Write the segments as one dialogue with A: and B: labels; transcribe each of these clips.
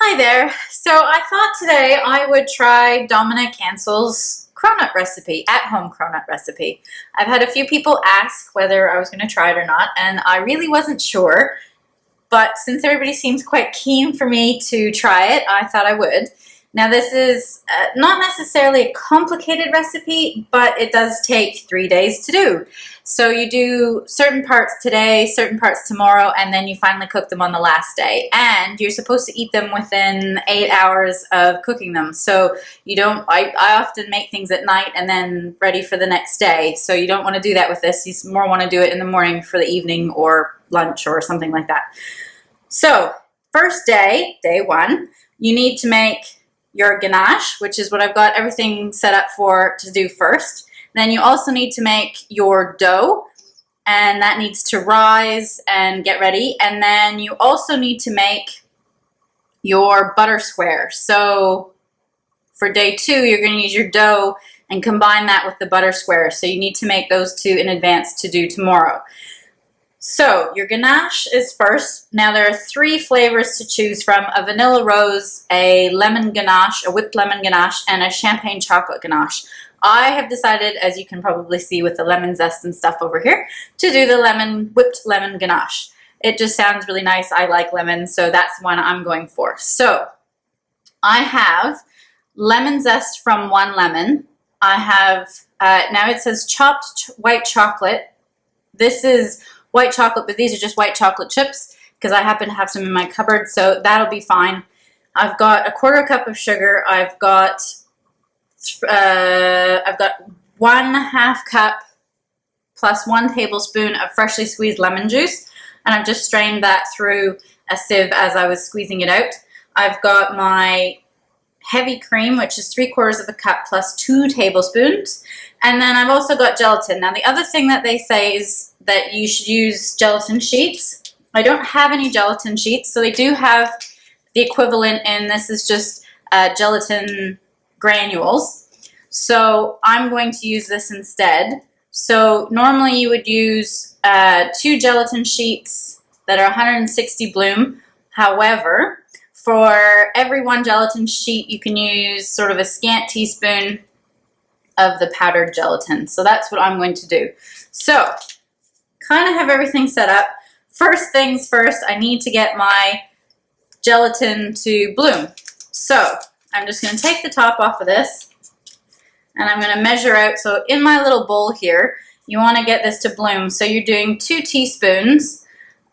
A: Hi there. So I thought today I would try Dominique Ansel's cronut recipe, at-home cronut recipe. I've had a few people ask whether I was going to try it or not, and I really wasn't sure. But since everybody seems quite keen for me to try it, I thought I would. Now this is not necessarily a complicated recipe, but it does take 3 days to do. So you do certain parts today, certain parts tomorrow, and then you finally cook them on the last day. And you're supposed to eat them within 8 hours of cooking them. So you don't, I often make things at night and then ready for the next day. So you don't want to do that with this. You more want to do it in the morning for the evening or lunch or something like that. So first day, day one, you need to make your ganache, which is what I've got everything set up for to do first. Then you also need to make your dough, and that needs to rise and get ready. And then you also need to make your butter square. So for day two, you're going to use your dough and combine that with the butter square. So you need to make those two in advance to do tomorrow. So your ganache is first. Now there are 3 flavors to choose from: a vanilla rose, a lemon ganache, a whipped lemon ganache, and a champagne chocolate ganache. I have decided, as you can probably see with the lemon zest and stuff over here, to do the whipped lemon ganache. It just sounds really nice. I like lemon, so that's the one I'm going for. So I have lemon zest from 1 lemon. I have, now it says chopped white chocolate. This is white chocolate, but these are just white chocolate chips because I happen to have some in my cupboard, so that'll be fine. I've got a 1/4 cup of sugar. I've got 1/2 cup plus 1 tablespoon of freshly squeezed lemon juice, and I've just strained that through a sieve as I was squeezing it out. I've got my heavy cream, which is 3/4 cup plus 2 tablespoons. And then I've also got gelatin. Now the other thing that they say is that you should use gelatin sheets. I don't have any gelatin sheets, so they do have the equivalent, and this is just gelatin granules. So I'm going to use this instead. So normally you would use 2 gelatin sheets that are 160 bloom. However, for every 1 gelatin sheet, you can use sort of a scant teaspoon of the powdered gelatin. So that's what I'm going to do. So kind of have everything set up. First things first, I need to get my gelatin to bloom. So I'm just going to take the top off of this, and I'm going to measure out. So in my little bowl here, you want to get this to bloom. So you're doing 2 teaspoons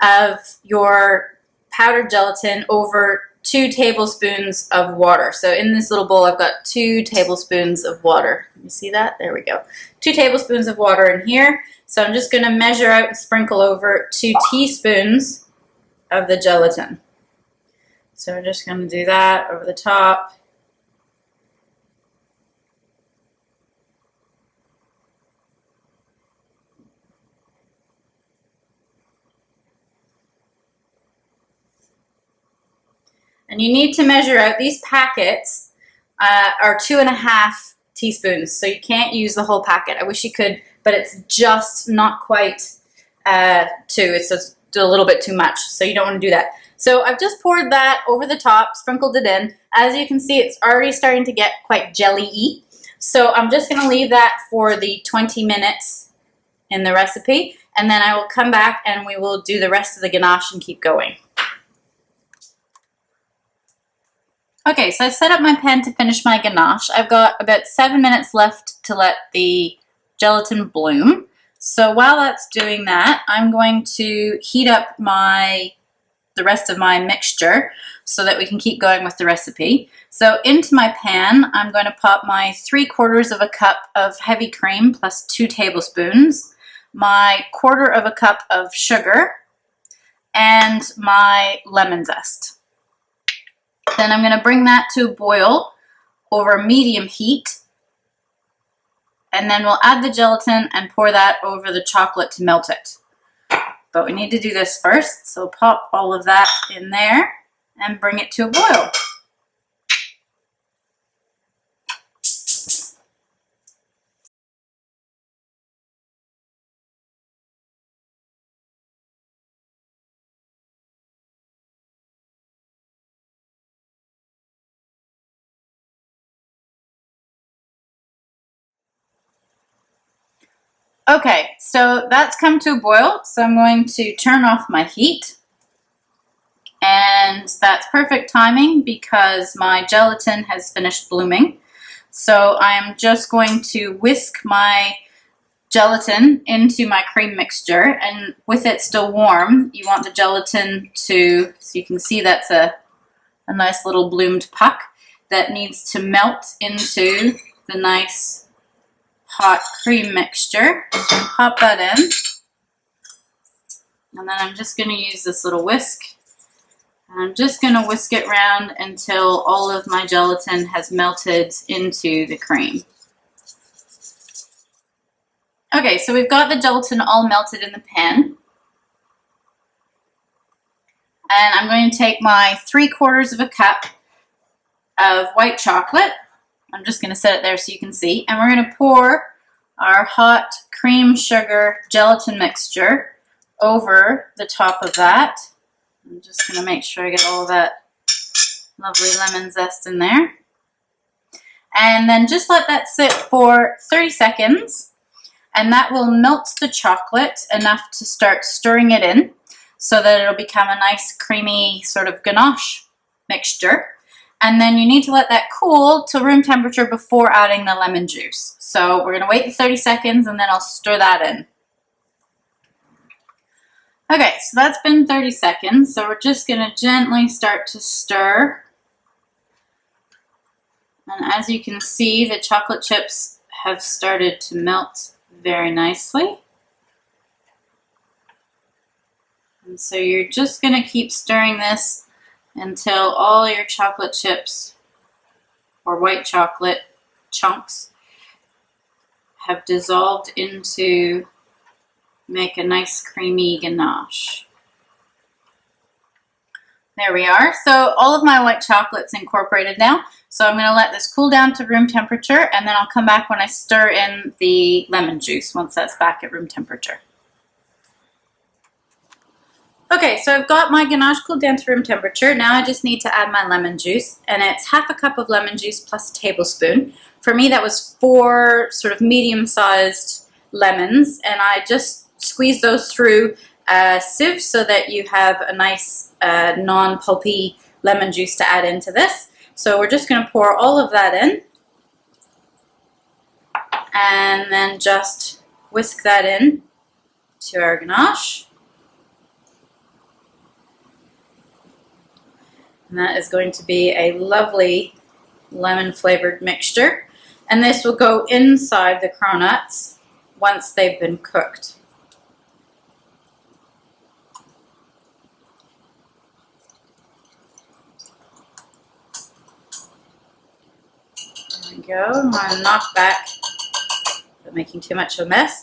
A: of your powdered gelatin over 2 tablespoons of water. So in this little bowl, I've got 2 tablespoons of water. You see that? There we go. 2 tablespoons of water in here. So I'm just going to measure out and sprinkle over 2 teaspoons of the gelatin. So we're just going to do that over the top. And you need to measure out, these packets are 2.5 teaspoons, so you can't use the whole packet. I wish you could, but it's just not quite 2. It's just a little bit too much, so you don't want to do that. So I've just poured that over the top, sprinkled it in. As you can see, it's already starting to get quite jelly-y. So I'm just going to leave that for the 20 minutes in the recipe, and then I will come back and we will do the rest of the ganache and keep going. Okay, so I've set up my pan to finish my ganache. I've got about 7 minutes left to let the gelatin bloom. So while that's doing that, I'm going to heat up the rest of my mixture so that we can keep going with the recipe. So into my pan, I'm going to pop my 3/4 cup of heavy cream plus 2 tablespoons, my 1/4 cup of sugar, and my lemon zest. Then I'm going to bring that to a boil over medium heat, and then we'll add the gelatin and pour that over the chocolate to melt it. But we need to do this first, so pop all of that in there and bring it to a boil. Okay, so that's come to a boil, so I'm going to turn off my heat. And that's perfect timing because my gelatin has finished blooming. So I'm just going to whisk my gelatin into my cream mixture, and with it still warm, you want the gelatin to, so you can see that's a nice little bloomed puck that needs to melt into the nice hot cream mixture. So pop that in, and then I'm just going to use this little whisk. And I'm just going to whisk it around until all of my gelatin has melted into the cream. Okay, so we've got the gelatin all melted in the pan. And I'm going to take my 3/4 of a cup of white chocolate. I'm just going to set it there so you can see. And we're going to pour our hot cream sugar gelatin mixture over the top of that. I'm just going to make sure I get all that lovely lemon zest in there. And then just let that sit for 30 seconds. And that will melt the chocolate enough to start stirring it in so that it'll become a nice creamy sort of ganache mixture. And then you need to let that cool to room temperature before adding the lemon juice. So we're going to wait the 30 seconds and then I'll stir that in. Okay, so that's been 30 seconds. So we're just going to gently start to stir. And as you can see, the chocolate chips have started to melt very nicely. And so you're just going to keep stirring this until all your chocolate chips or white chocolate chunks have dissolved into make a nice creamy ganache. There we are. So all of my white chocolate's incorporated now. So I'm going to let this cool down to room temperature, and then I'll come back when I stir in the lemon juice once that's back at room temperature. Okay, so I've got my ganache cooled down to room temperature. Now I just need to add my lemon juice, and it's 1/2 cup of lemon juice plus a tablespoon. For me, that was 4 sort of medium-sized lemons, and I just squeeze those through a sieve so that you have a nice non-pulpy lemon juice to add into this. So we're just going to pour all of that in and then just whisk that in to our ganache. And that is going to be a lovely lemon flavored mixture. And this will go inside the cronuts once they've been cooked. There we go. I'm going to knock back, without making too much of a mess,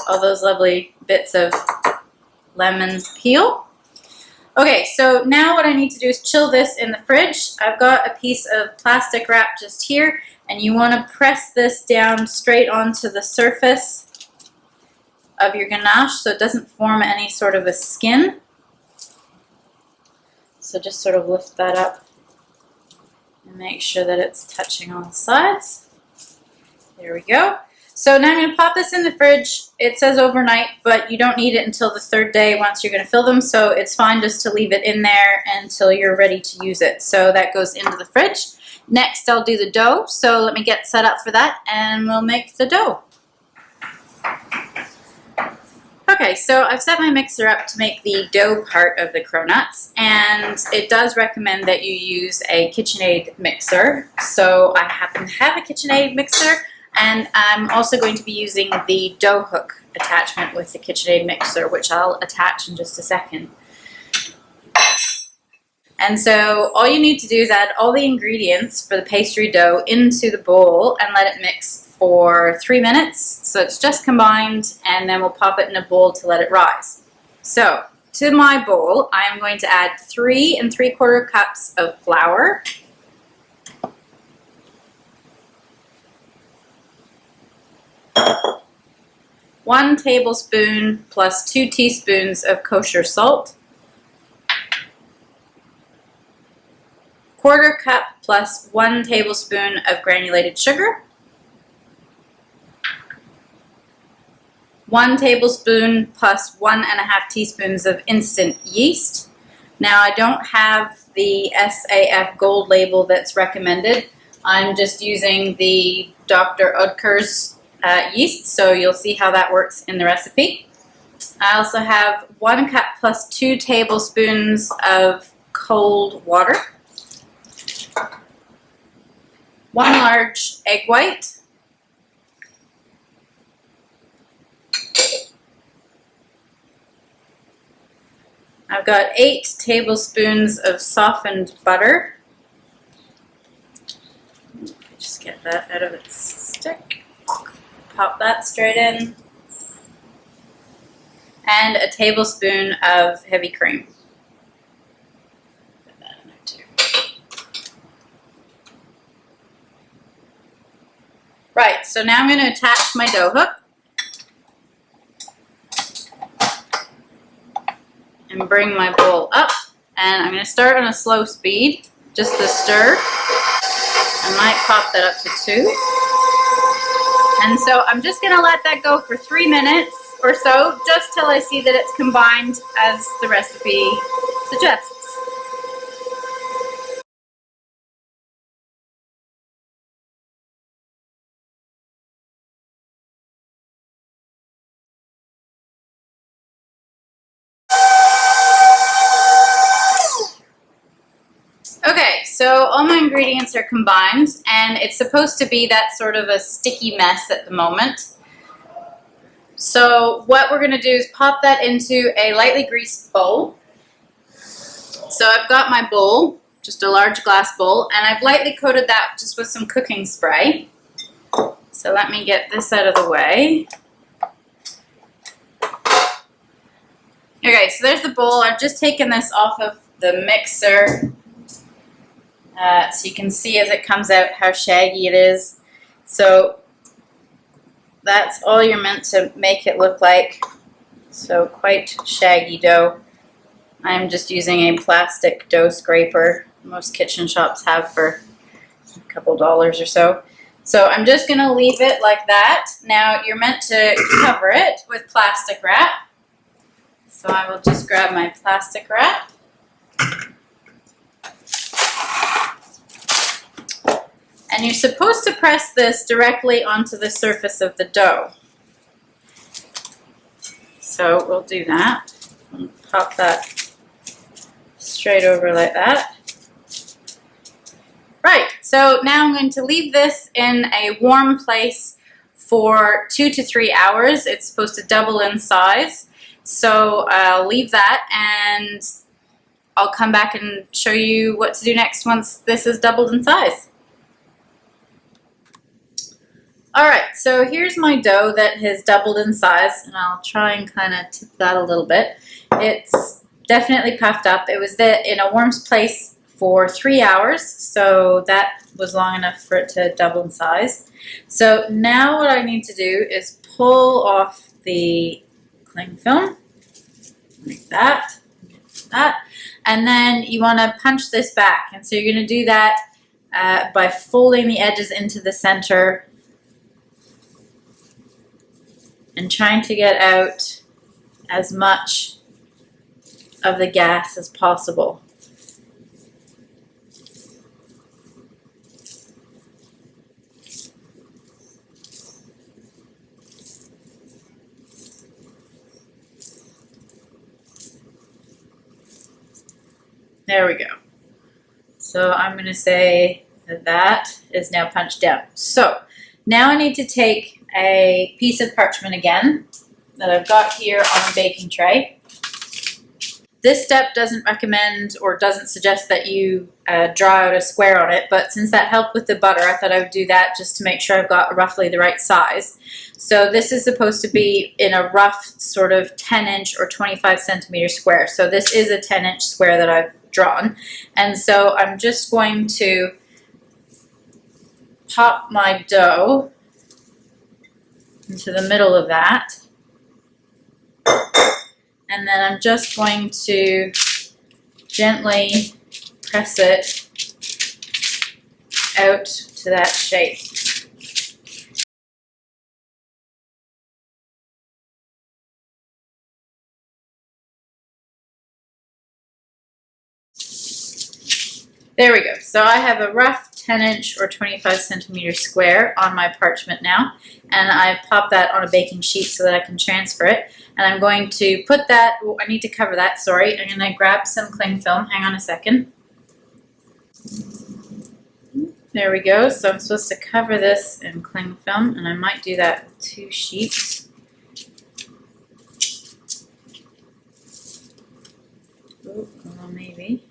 A: all those lovely bits of lemon peel. Okay, so now what I need to do is chill this in the fridge. I've got a piece of plastic wrap just here, and you want to press this down straight onto the surface of your ganache so it doesn't form any sort of a skin. So just sort of lift that up and make sure that it's touching all sides. There we go. So now I'm going to pop this in the fridge. It says overnight, but you don't need it until the 3rd day once you're going to fill them, so it's fine just to leave it in there until you're ready to use it. So that goes into the fridge. Next, I'll do the dough. So let me get set up for that, and we'll make the dough. Okay, so I've set my mixer up to make the dough part of the cronuts, and it does recommend that you use a KitchenAid mixer. So I happen to have a KitchenAid mixer, and I'm also going to be using the dough hook attachment with the KitchenAid mixer, which I'll attach in just a second. And so all you need to do is add all the ingredients for the pastry dough into the bowl and let it mix for 3 minutes. So it's just combined, and then we'll pop it in a bowl to let it rise. So to my bowl, I'm going to add 3 3/4 cups of flour. 1 tablespoon plus 2 teaspoons of kosher salt. 1/4 cup plus 1 tablespoon of granulated sugar. 1 tablespoon plus 1.5 teaspoons of instant yeast. Now I don't have the SAF gold label that's recommended. I'm just using the Dr. Oetker's yeast, so you'll see how that works in the recipe. I also have 1 cup plus 2 tablespoons of cold water, 1 large egg white, I've got 8 tablespoons of softened butter. Just get that out of its stick. Pop that straight in. And a tablespoon of heavy cream. Put that in there too. Right, so now I'm going to attach my dough hook. And bring my bowl up, and I'm going to start on a slow speed, just the stir. I might pop that up to 2. And so I'm just going to let that go for 3 minutes or so, just till I see that it's combined as the recipe suggests. Okay, so all my ingredients are combined, and it's supposed to be that sort of a sticky mess at the moment. So what we're going to do is pop that into a lightly greased bowl. So I've got my bowl, just a large glass bowl, and I've lightly coated that just with some cooking spray. So let me get this out of the way. Okay, so there's the bowl. I've just taken this off of the mixer. So you can see as it comes out how shaggy it is. So that's all you're meant to make it look like. So quite shaggy dough. I'm just using a plastic dough scraper. Most kitchen shops have for a couple dollars or so. So I'm just going to leave it like that. Now you're meant to cover it with plastic wrap. So I will just grab my plastic wrap. And you're supposed to press this directly onto the surface of the dough. So we'll do that. And pop that straight over like that. Right, so now I'm going to leave this in a warm place for 2 to 3 hours. It's supposed to double in size. So I'll leave that, and I'll come back and show you what to do next once this is doubled in size. Alright, so here's my dough that has doubled in size, and I'll try and kind of tip that a little bit. It's definitely puffed up. It was in a warm place for 3 hours, so that was long enough for it to double in size. So now what I need to do is pull off the cling film, like that, and then you want to punch this back. And so you're going to do that by folding the edges into the center and trying to get out as much of the gas as possible. There we go. So I'm going to say that that is now punched down. So now I need to take a piece of parchment again that I've got here on a baking tray. This step doesn't recommend or doesn't suggest that you draw out a square on it, but since that helped with the butter, I thought I would do that just to make sure I've got roughly the right size. So this is supposed to be in a rough sort of 10-inch or 25-centimeter square. So this is a 10-inch square that I've drawn. And so I'm just going to pop my dough into the middle of that. And then I'm just going to gently press it out to that shape. There we go. So I have a rough 10-inch or 25-centimeter square on my parchment now, and I've popped that on a baking sheet so that I can transfer it. And I'm going to put that, oh, I need to cover that, sorry. I'm going to grab some cling film. Hang on a second. There we go. So I'm supposed to cover this in cling film, and I might do that with 2 sheets. Oh, well, maybe.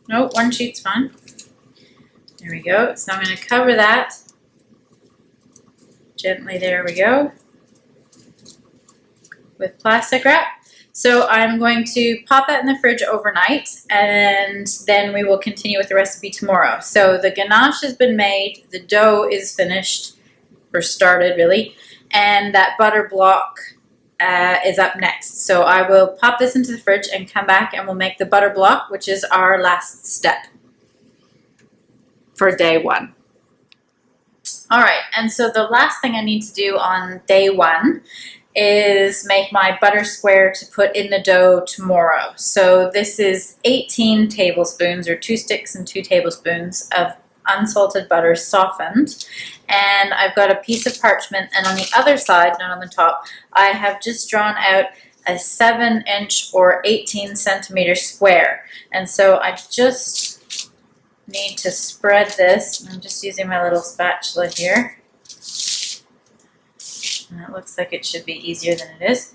A: No, 1 sheet's fine. There we go. So I'm going to cover that gently. There we go. With plastic wrap. So I'm going to pop that in the fridge overnight, and then we will continue with the recipe tomorrow. So the ganache has been made, the dough is finished, or started really, and that butter block is up next. So I will pop this into the fridge and come back and we'll make the butter block, which is our last step for day 1. All right, and so the last thing I need to do on day 1 is make my butter square to put in the dough tomorrow. So this is 18 tablespoons, or 2 sticks and 2 tablespoons of unsalted butter softened. And I've got a piece of parchment, and on the other side, not on the top, I have just drawn out a 7-inch or 18-centimeter square. And so I just need to spread this. I'm just using my little spatula here. And it looks like it should be easier than it is.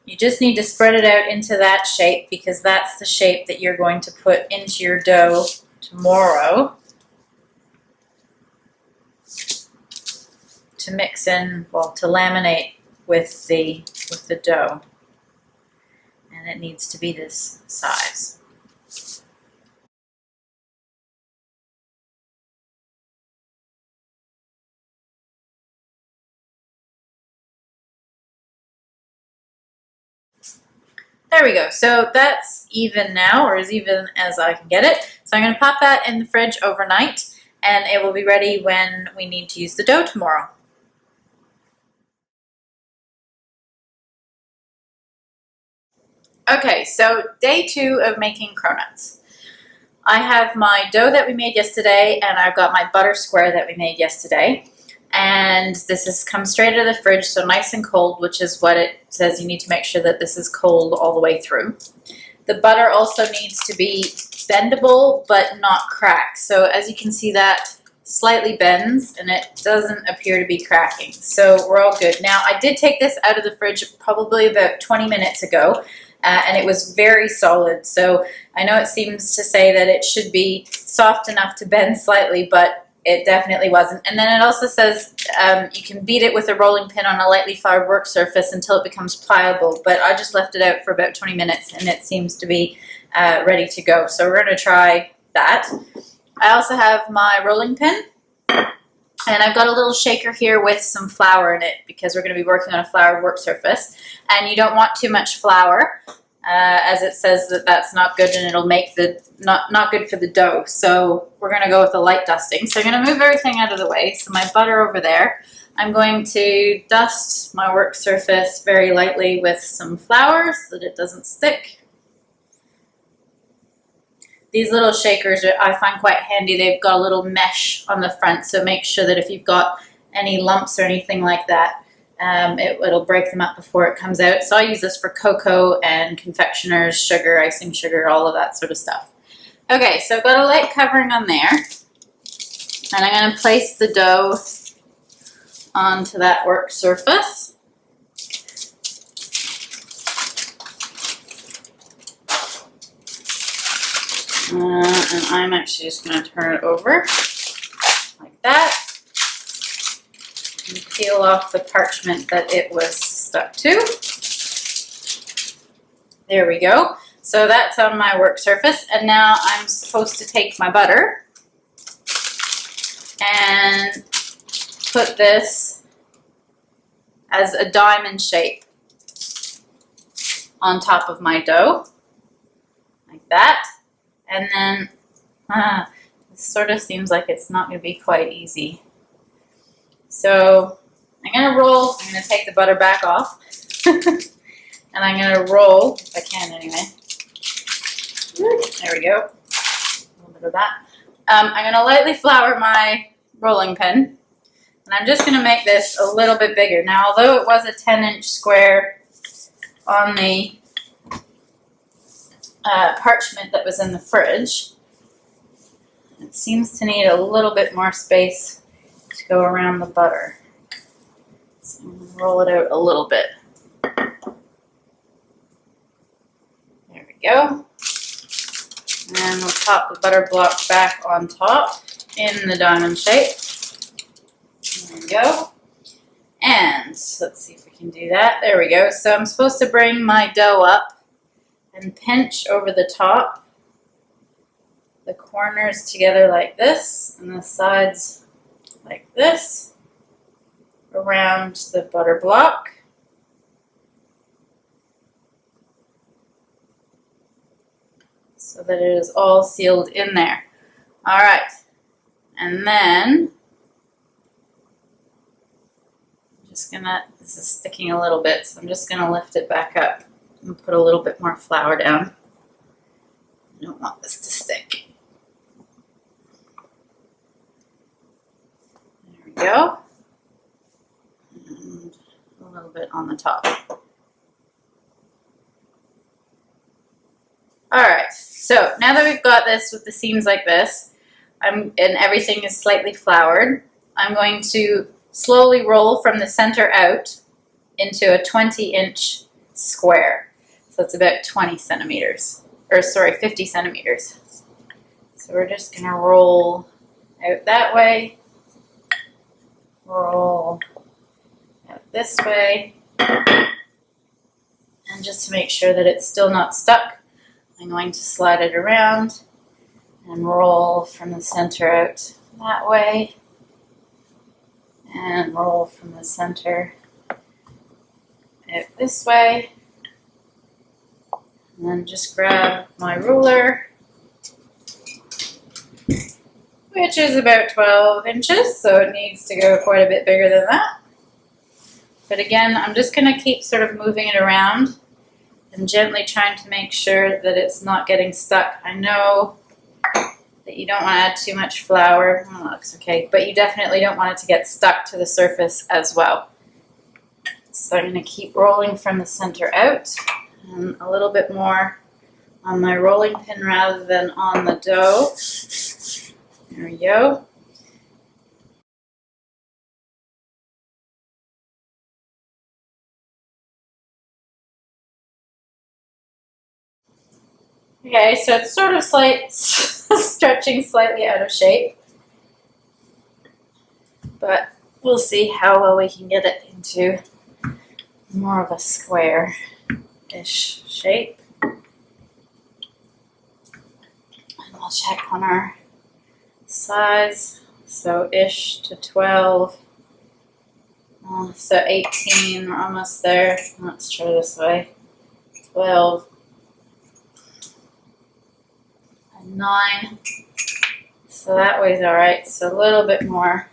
A: You just need to spread it out into that shape, because that's the shape that you're going to put into your dough tomorrow to mix in, well, to laminate with the dough. And it needs to be this size. There we go. So that's even now, or as even as I can get it. So I'm going to pop that in the fridge overnight, and it will be ready when we need to use the dough tomorrow. Okay, so day 2 of making cronuts. I have my dough that we made yesterday, and I've got my butter square that we made yesterday. And this has come straight out of the fridge, so nice and cold, which is what it says. You need to make sure that this is cold all the way through. The butter also needs to be bendable but not crack. So as you can see, that slightly bends and it doesn't appear to be cracking. So we're all good. Now I did take this out of the fridge probably about 20 minutes ago, and it was very solid. So I know it seems to say that it should be soft enough to bend slightly, but it definitely wasn't. And then it also says you can beat it with a rolling pin on a lightly floured work surface until it becomes pliable, but I just left it out for about 20 minutes and it seems to be ready to go. So we're going to try that. I also have my rolling pin, and I've got a little shaker here with some flour in it because we're going to be working on a floured work surface, and you don't want too much flour, as it says that that's not good and it'll make the not good for the dough. So we're going to go with a light dusting. So I'm going to move everything out of the way. So my butter over there, I'm going to dust my work surface very lightly with some flour so that it doesn't stick. These little shakers I find quite handy. They've got a little mesh on the front, so make sure that if you've got any lumps or anything like that, it'll break them up before it comes out. So I use this for cocoa and confectioners, sugar, icing sugar, all of that sort of stuff. Okay, so I've got a light covering on there, and I'm going to place the dough onto that work surface. And I'm actually just going to turn it over like that and peel off the parchment that it was stuck to. There we go. So that's on my work surface, and now I'm supposed to take my butter and put this as a diamond shape on top of my dough, like that. And then, this sort of seems like it's not going to be quite easy. So I'm going to roll. I'm going to take the butter back off. And I'm going to roll, if I can anyway. There we go. A little bit of that. I'm going to lightly flour my rolling pin, and I'm just going to make this a little bit bigger. Now, although it was a 10-inch square on the parchment that was in the fridge, it seems to need a little bit more space to go around the butter. So I'm going to roll it out a little bit. There we go. And we'll pop the butter block back on top in the diamond shape. There we go. And let's see if we can do that. There we go. So I'm supposed to bring my dough up and pinch over the top, the corners together like this, and the sides like this, around the butter block. So that it is all sealed in there. All right, and then I'm just gonna, this is sticking a little bit, so I'm just gonna lift it back up and put a little bit more flour down. I don't want this to stick. There we go. And a little bit on the top. Alright, so now that we've got this with the seams like this, and everything is slightly floured, I'm going to slowly roll from the center out into a 20-inch square. So it's about 20 centimeters, or sorry, 50 centimeters. So we're just going to roll out that way, roll out this way, and just to make sure that it's still not stuck, I'm going to slide it around and roll from the center out that way, and roll from the center out this way, and then just grab my ruler, which is about 12 inches, so it needs to go quite a bit bigger than that. But again, I'm just going to keep sort of moving it around and gently trying to make sure that it's not getting stuck. I know that you don't want to add too much flour. Oh, that looks okay. But you definitely don't want it to get stuck to the surface as well. So I'm going to keep rolling from the center out, and a little bit more on my rolling pin rather than on the dough. There we go. Okay, so it's sort of stretching slightly out of shape, but we'll see how well we can get it into more of a square-ish shape. And we'll check on our size, so ish to 12, so 18, we're almost there. Let's try this way, 12, 9, so that way's all right, so a little bit more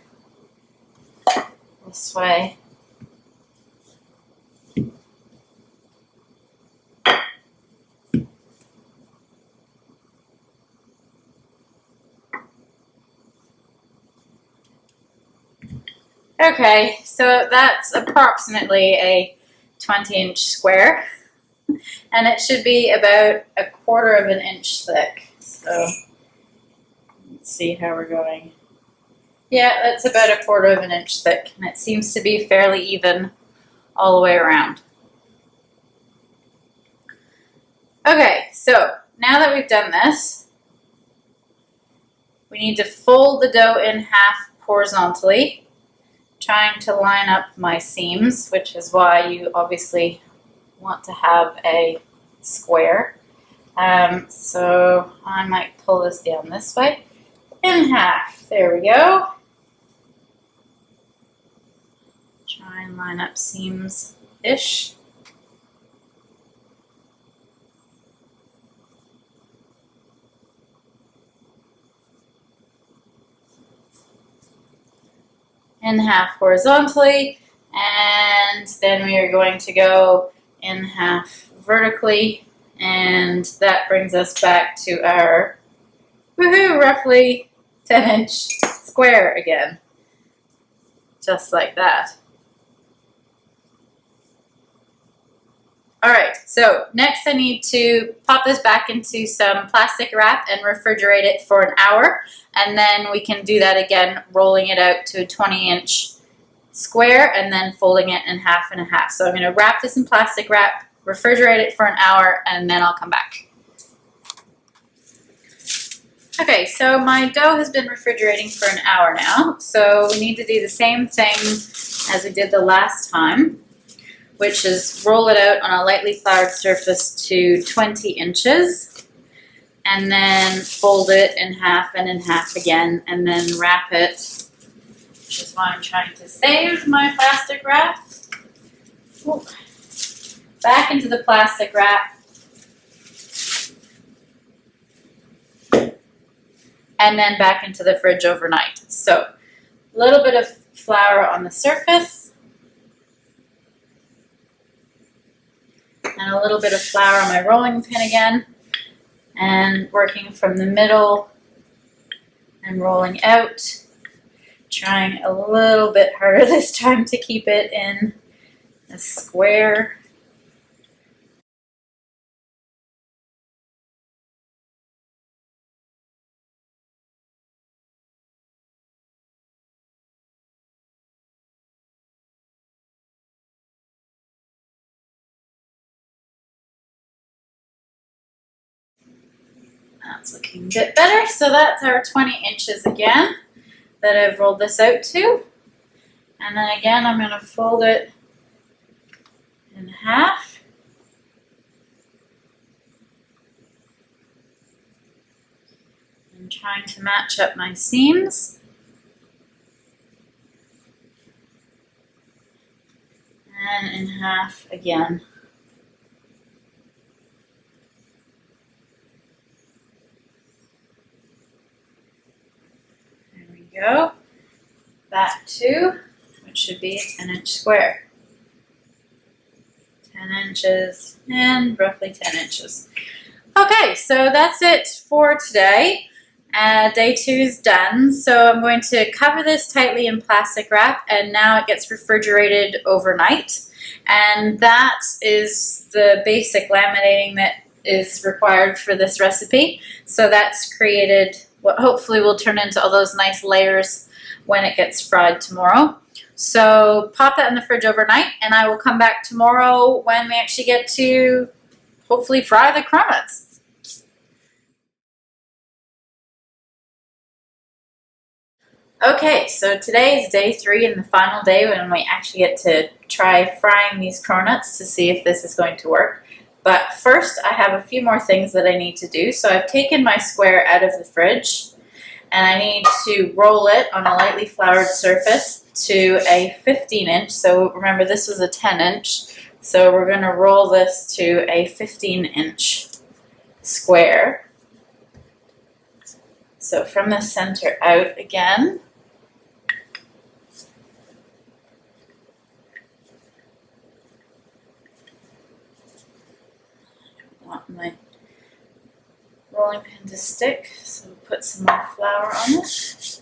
A: this way. Okay, so that's approximately a 20-inch square, and it should be about 1/4 of an inch thick. So let's see how we're going. Yeah, that's about 1/4 of an inch thick, and it seems to be fairly even all the way around. Okay, so now that we've done this, we need to fold the dough in half horizontally, trying to line up my seams, which is why you obviously want to have a square. So I might pull this down this way in half. There we go. Try and line up seams-ish. In half horizontally, and then we are going to go in half vertically, and that brings us back to our Woohoo, roughly 10-inch square again. Just like that. All right, so next I need to pop this back into some plastic wrap and refrigerate it for an hour. And then we can do that again, rolling it out to a 20-inch square and then folding it in half and a half. So I'm going to wrap this in plastic wrap, refrigerate it for an hour, and then I'll come back. Okay, so my dough has been refrigerating for an hour now. So we need to do the same thing as we did the last time, which is roll it out on a lightly floured surface to 20 inches, and then fold it in half and in half again, and then wrap it, which is why I'm trying to save my plastic wrap. Ooh. Back into the plastic wrap, and then back into the fridge overnight. So a little bit of flour on the surface, and a little bit of flour on my rolling pin again, and working from the middle and rolling out, trying a little bit harder this time to keep it in a square. That's looking a bit better. So that's our 20 inches again that I've rolled this out to. And then again, I'm going to fold it in half. I'm trying to match up my seams. And in half again. Go. That too, which should be a 10-inch square. 10 inches and roughly 10 inches. Okay, so that's it for today. Day 2 is done. So I'm going to cover this tightly in plastic wrap, and now it gets refrigerated overnight. And that is the basic laminating that is required for this recipe. So that's created what hopefully will turn into all those nice layers when it gets fried tomorrow. So pop that in the fridge overnight, and I will come back tomorrow when we actually get to hopefully fry the cronuts. Okay, so today is day 3 and the final day when we actually get to try frying these cronuts to see if this is going to work. But first, I have a few more things that I need to do. So I've taken my square out of the fridge, and I need to roll it on a lightly floured surface to a 15-inch. So remember, this was a 10-inch. So we're going to roll this to a 15-inch square. So from the center out again. Want my rolling pin to stick, so put some more flour on it.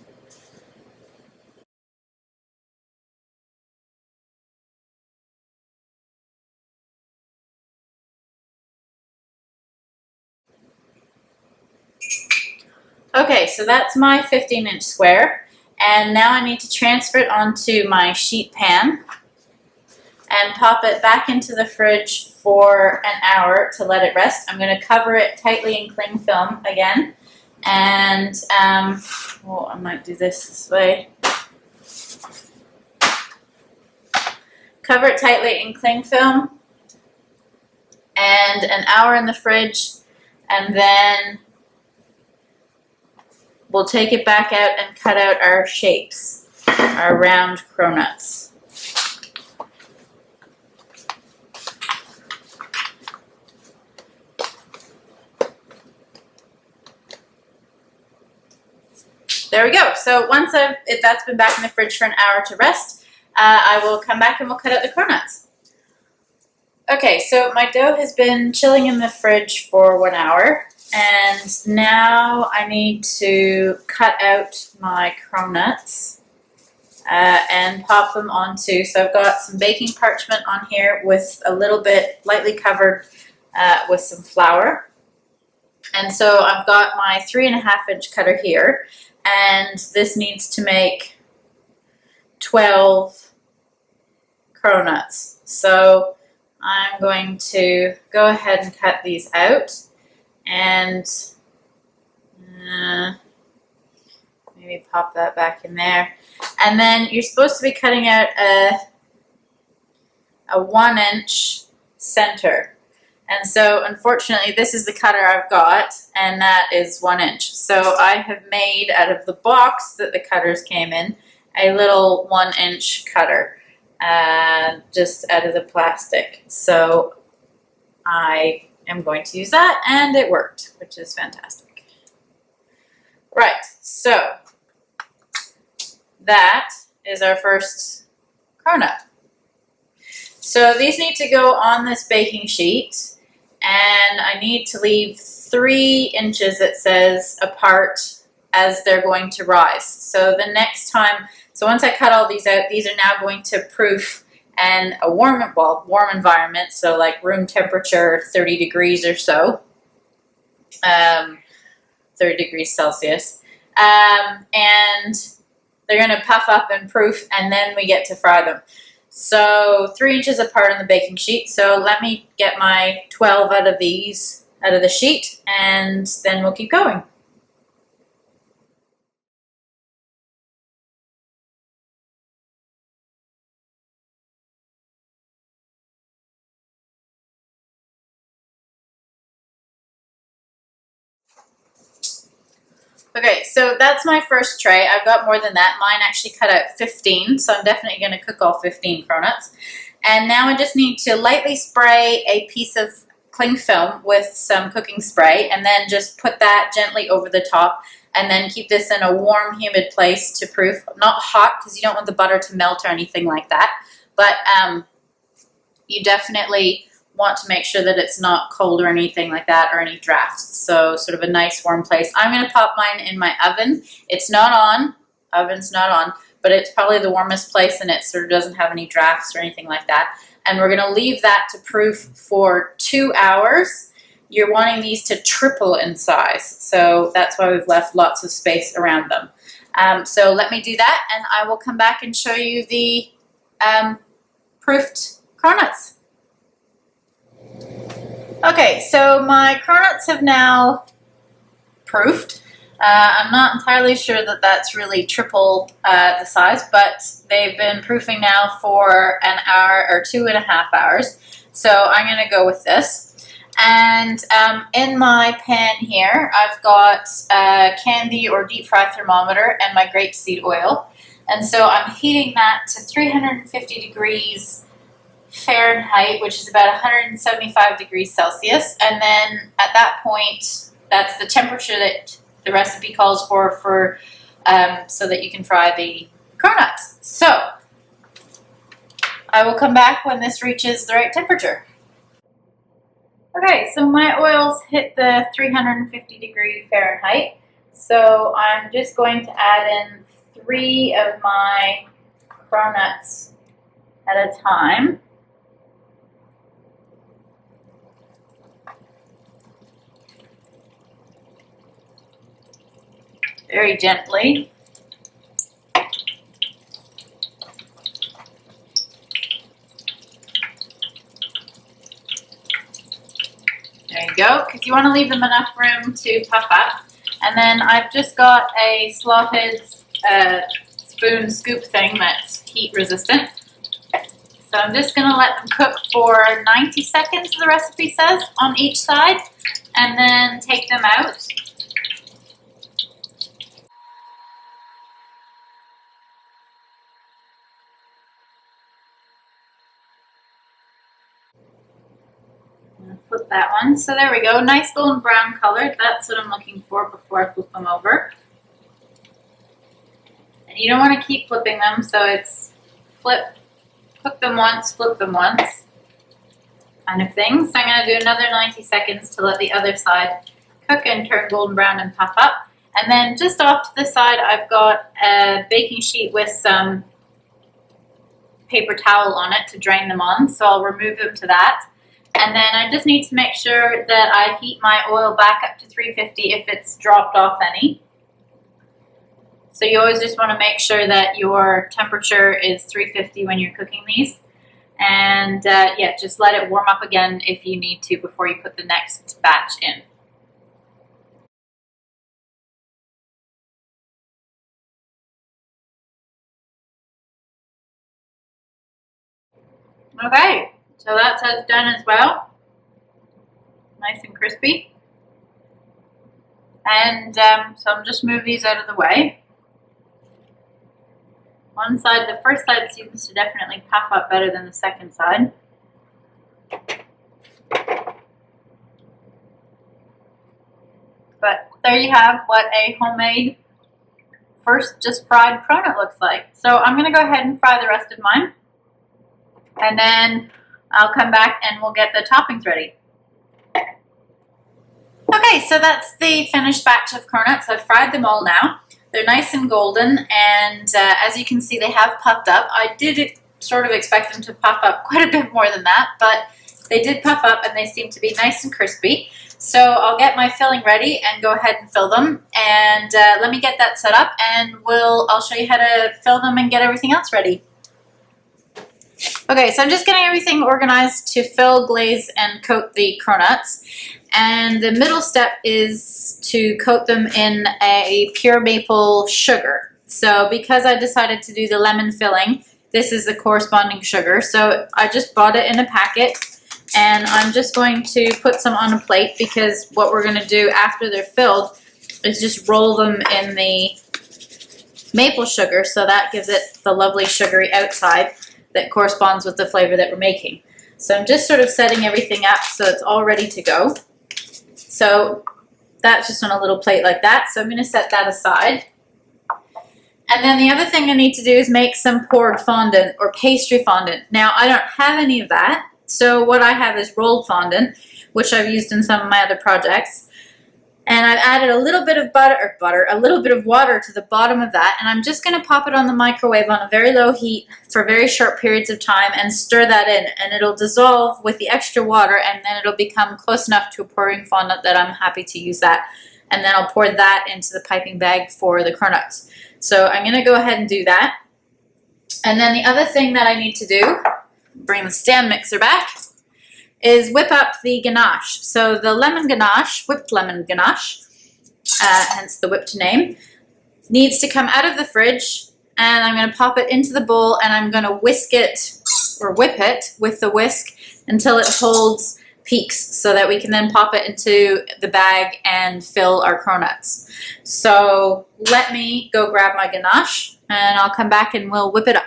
A: Okay, so that's my 15-inch square, and now I need to transfer it onto my sheet pan and pop it back into the fridge for an hour to let it rest. I'm going to cover it tightly in cling film again, and well, I might do this way. Cover it tightly in cling film, and an hour in the fridge, and then we'll take it back out and cut out our shapes, our round cronuts. There we go. So once that's been back in the fridge for an hour to rest, I will come back and we'll cut out the cronuts. Okay, so my dough has been chilling in the fridge for 1 hour, And now I need to cut out my cronuts and pop them onto, so I've got some baking parchment on here with a little bit lightly covered with some flour. And so I've got my 3.5-inch cutter here, and this needs to make 12 cronuts. So I'm going to go ahead and cut these out, and maybe pop that back in there. And then you're supposed to be cutting out a 1-inch center. And so unfortunately this is the cutter I've got, and that is 1 inch. So I have made, out of the box that the cutters came in, a little 1-inch cutter just out of the plastic. So I am going to use that, and it worked, which is fantastic. Right, so that is our first cronut. So these need to go on this baking sheet, and I need to leave 3 inches, it says, apart as they're going to rise. So the next time, so once I cut all these out, these are now going to proof in a warm environment, so like room temperature, 30 degrees or so, 30 degrees Celsius, and they're going to puff up and proof, and then we get to fry them. So 3 inches apart on the baking sheet. So let me get my 12 out of these out of the sheet, and then we'll keep going. Okay, so that's my first tray. I've got more than that. Mine actually cut out 15, so I'm definitely going to cook all 15 cronuts. And now I just need to lightly spray a piece of cling film with some cooking spray, and then just put that gently over the top, and then keep this in a warm, humid place to proof. Not hot, because you don't want the butter to melt or anything like that, but you definitely want to make sure that it's not cold or anything like that, or any draft. So sort of a nice warm place. I'm going to pop mine in my oven. It's not on, oven's not on, but it's probably the warmest place, and it sort of doesn't have any drafts or anything like that. And we're going to leave that to proof for 2 hours. You're wanting these to triple in size, so that's why we've left lots of space around them. So let me do that, and I will come back and show you the proofed cronuts. Okay, so my cronuts have now proofed. I'm not entirely sure that that's really triple the size, but they've been proofing now for an hour or 2.5 hours. So I'm going to go with this. And in my pan here, I've got a candy or deep fry thermometer and my grapeseed oil. And so I'm heating that to 350 degrees Fahrenheit, which is about 175 degrees Celsius. And then at that point, that's the temperature that the recipe calls for so that you can fry the cronuts. So I will come back when this reaches the right temperature. Okay, so my oil's hit the 350 degree Fahrenheit. So I'm just going to add in 3 of my cronuts at a time. Very gently. There you go, because you want to leave them enough room to puff up. And then I've just got a slotted spoon scoop thing that's heat resistant. So I'm just going to let them cook for 90 seconds, the recipe says, on each side, and then take them out. Flip that one. So there we go. Nice golden brown color. That's what I'm looking for before I flip them over. And you don't want to keep flipping them, so it's flip, cook them once, flip them once kind of thing. So I'm going to do another 90 seconds to let the other side cook and turn golden brown and puff up. And then just off to the side, I've got a baking sheet with some paper towel on it to drain them on. So I'll remove them to that. And then I just need to make sure that I heat my oil back up to 350 if it's dropped off any. So you always just want to make sure that your temperature is 350 when you're cooking these. And yeah, just let it warm up again if you need to before you put the next batch in. Okay, so that's done as well. Nice and crispy. And so I'm just move these out of the way. One side, the first side seems to definitely puff up better than the second side. But there you have what a homemade first just fried cronut looks like. So I'm going to go ahead and fry the rest of mine. And then I'll come back and we'll get the toppings ready. Okay, so that's the finished batch of cronuts. I've fried them all now. They're nice and golden, and as you can see, they have puffed up. I did sort of expect them to puff up quite a bit more than that, but they did puff up and they seem to be nice and crispy. So I'll get my filling ready and go ahead and fill them. And let me get that set up, and I'll show you how to fill them and get everything else ready. Okay, so I'm just getting everything organized to fill, glaze, and coat the cronuts. And the middle step is to coat them in a pure maple sugar. So because I decided to do the lemon filling, this is the corresponding sugar. So I just bought it in a packet, and I'm just going to put some on a plate because what we're going to do after they're filled is just roll them in the maple sugar, so that gives it the lovely sugary outside that corresponds with the flavor that we're making. So I'm just sort of setting everything up so it's all ready to go. So that's just on a little plate like that. So I'm going to set that aside. And then the other thing I need to do is make some poured fondant or pastry fondant. Now I don't have any of that. So what I have is rolled fondant, which I've used in some of my other projects. And I've added a little bit of a little bit of water to the bottom of that. And I'm just going to pop it on the microwave on a very low heat for very short periods of time and stir that in. And it'll dissolve with the extra water, and then it'll become close enough to a pouring fondant that I'm happy to use that. And then I'll pour that into the piping bag for the cronuts. So I'm going to go ahead and do that. And then the other thing that I need to do, bring the stand mixer back, is whip up the ganache. So the lemon ganache, whipped lemon ganache, hence the whipped name, needs to come out of the fridge, and I'm going to pop it into the bowl, and I'm going to whisk it or whip it with the whisk until it holds peaks so that we can then pop it into the bag and fill our cronuts. So let me go grab my ganache, and I'll come back and we'll whip it up.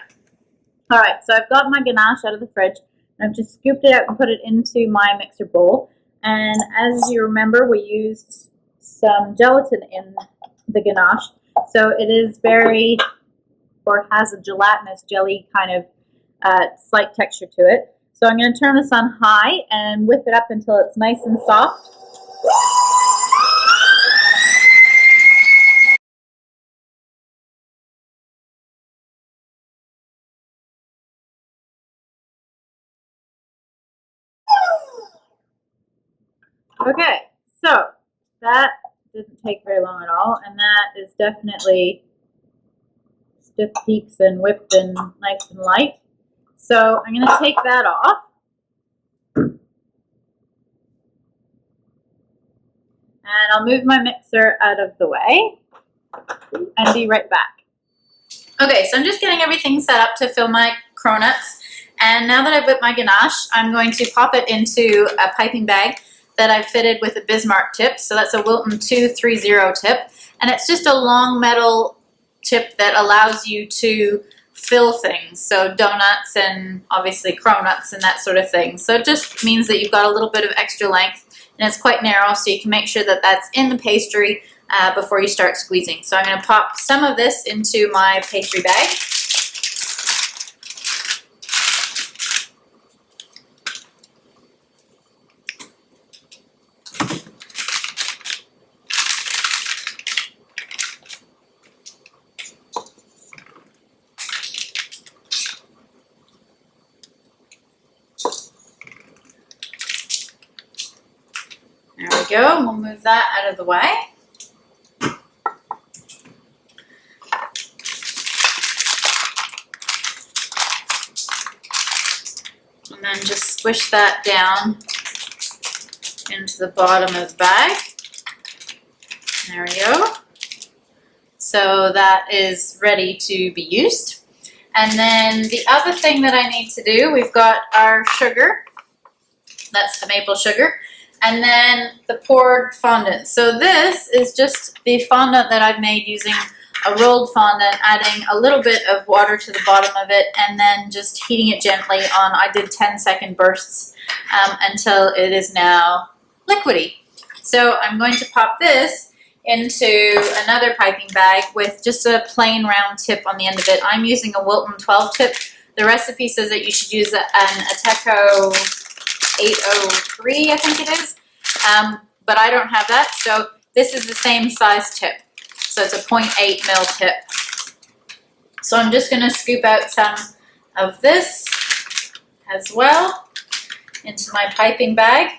A: All right, so I've got my ganache out of the fridge. I've just scooped it out and put it into my mixer bowl. And as you remember, we used some gelatin in the ganache. So it is has a gelatinous jelly kind of slight texture to it. So I'm going to turn this on high and whip it up until it's nice and soft. Okay, so that didn't take very long at all, and that is definitely stiff peaks and whipped and nice and light. So I'm going to take that off. And I'll move my mixer out of the way and be right back. Okay, so I'm just getting everything set up to fill my cronuts. And now that I've whipped my ganache, I'm going to pop it into a piping bag that I've fitted with a Bismarck tip. So that's a Wilton 230 tip. And it's just a long metal tip that allows you to fill things. So donuts and obviously cronuts and that sort of thing. So it just means that you've got a little bit of extra length, and it's quite narrow, so you can make sure that that's in the pastry before you start squeezing. So I'm going to pop some of this into my pastry bag. go. We'll move that out of the way. And then just squish that down into the bottom of the bag. There we go. So that is ready to be used. And then the other thing that I need to do, we've got our sugar. That's the maple sugar. And then the poured fondant. So this is just the fondant that I've made using a rolled fondant, adding a little bit of water to the bottom of it, and then just heating it gently on, I did 10-second bursts until it is now liquidy. So I'm going to pop this into another piping bag with just a plain round tip on the end of it. I'm using a Wilton 12 tip. The recipe says that you should use an Ateco 803, I think it is, but I don't have that, so this is the same size tip. So it's a 0.8 mil tip. So I'm just going to scoop out some of this as well into my piping bag,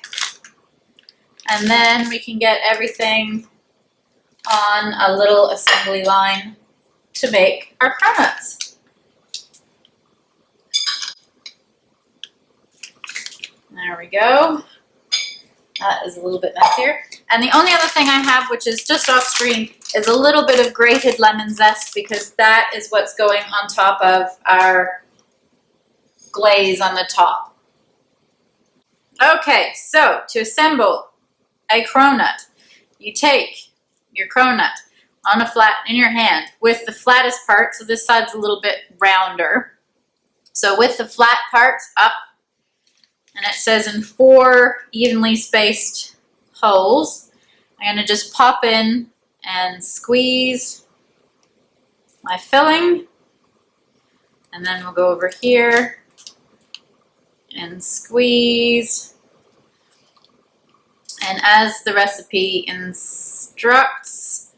A: and then we can get everything on a little assembly line to make our cronuts. There we go. That is a little bit messier. And the only other thing I have, which is just off screen, is a little bit of grated lemon zest, because that is what's going on top of our glaze on the top. Okay, so to assemble a cronut, you take your cronut on a flat in your hand with the flattest part, so this side's a little bit rounder. So with the flat part up, and it says in 4 evenly spaced holes, I'm going to just pop in and squeeze my filling, and then we'll go over here and squeeze. And as the recipe instructs,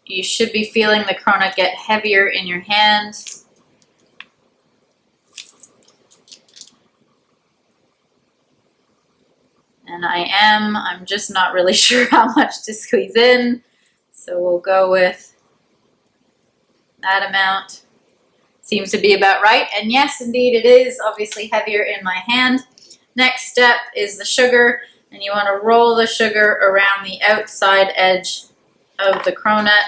A: you should be feeling the cronut get heavier in your hand. And I'm just not really sure how much to squeeze in. So we'll go with that amount. Seems to be about right. And yes, indeed, it is obviously heavier in my hand. Next step is the sugar. And you want to roll the sugar around the outside edge of the cronut.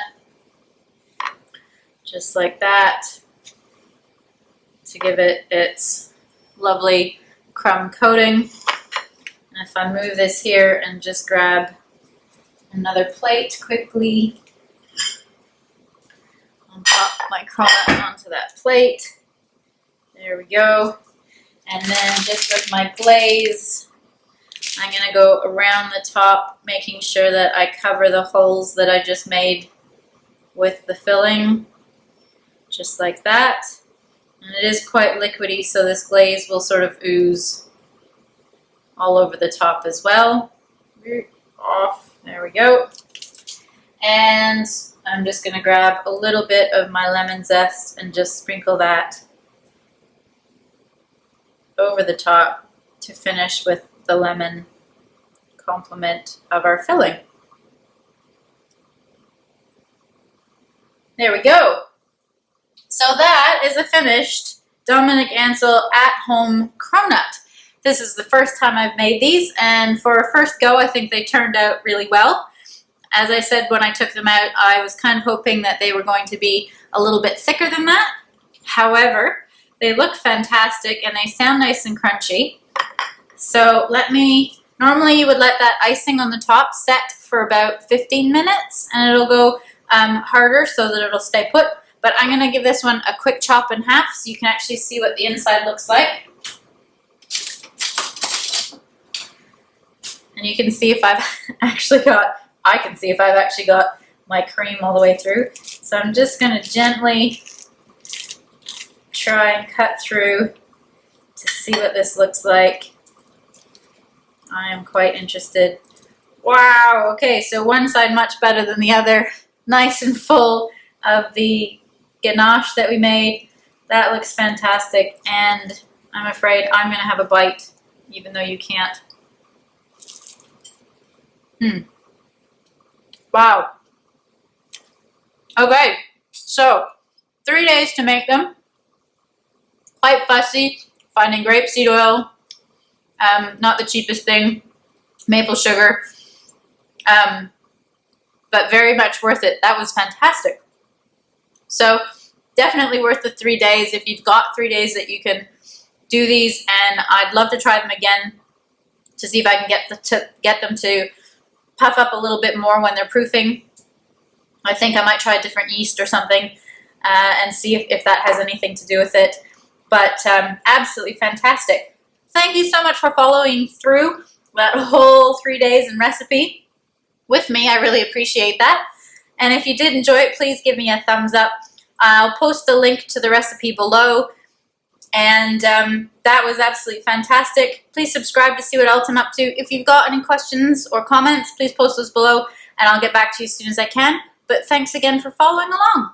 A: Just like that. To give it its lovely crumb coating. And if I move this here and just grab another plate quickly, I'll pop my cronut onto that plate. There we go. And then just with my glaze, I'm going to go around the top, making sure that I cover the holes that I just made with the filling, just like that. And it is quite liquidy, so this glaze will sort of ooze all over the top as well. Off, there we go. And I'm just going to grab a little bit of my lemon zest and just sprinkle that over the top to finish with the lemon complement of our filling. There we go. So that is a finished Dominique Ansel At-Home Cronut. This is the first time I've made these, and for a first go, I think they turned out really well. As I said when I took them out, I was kind of hoping that they were going to be a little bit thicker than that. However, they look fantastic and they sound nice and crunchy. So normally you would let that icing on the top set for about 15 minutes and it'll go harder so that it'll stay put. But I'm going to give this one a quick chop in half so you can actually see what the inside looks like. And you can see if I've actually got my cream all the way through. So I'm just going to gently try and cut through to see what this looks like. I am quite interested. Wow, okay, so one side much better than the other. Nice and full of the ganache that we made. That looks fantastic, and I'm afraid I'm going to have a bite, even though you can't. Wow. Okay, so 3 days to make them. Quite fussy, finding grapeseed oil, not the cheapest thing, maple sugar, but very much worth it. That was fantastic. So definitely worth the 3 days if you've got 3 days that you can do these, and I'd love to try them again to see if I can get them to puff up a little bit more when they're proofing. I think I might try a different yeast or something and see if that has anything to do with it. But absolutely fantastic. Thank you so much for following through that whole 3 days and recipe with me. I really appreciate that. And if you did enjoy it, please give me a thumbs up. I'll post the link to the recipe below. And that was absolutely fantastic. Please subscribe to see what else I'm up to. If you've got any questions or comments, please post those below and I'll get back to you as soon as I can. But thanks again for following along.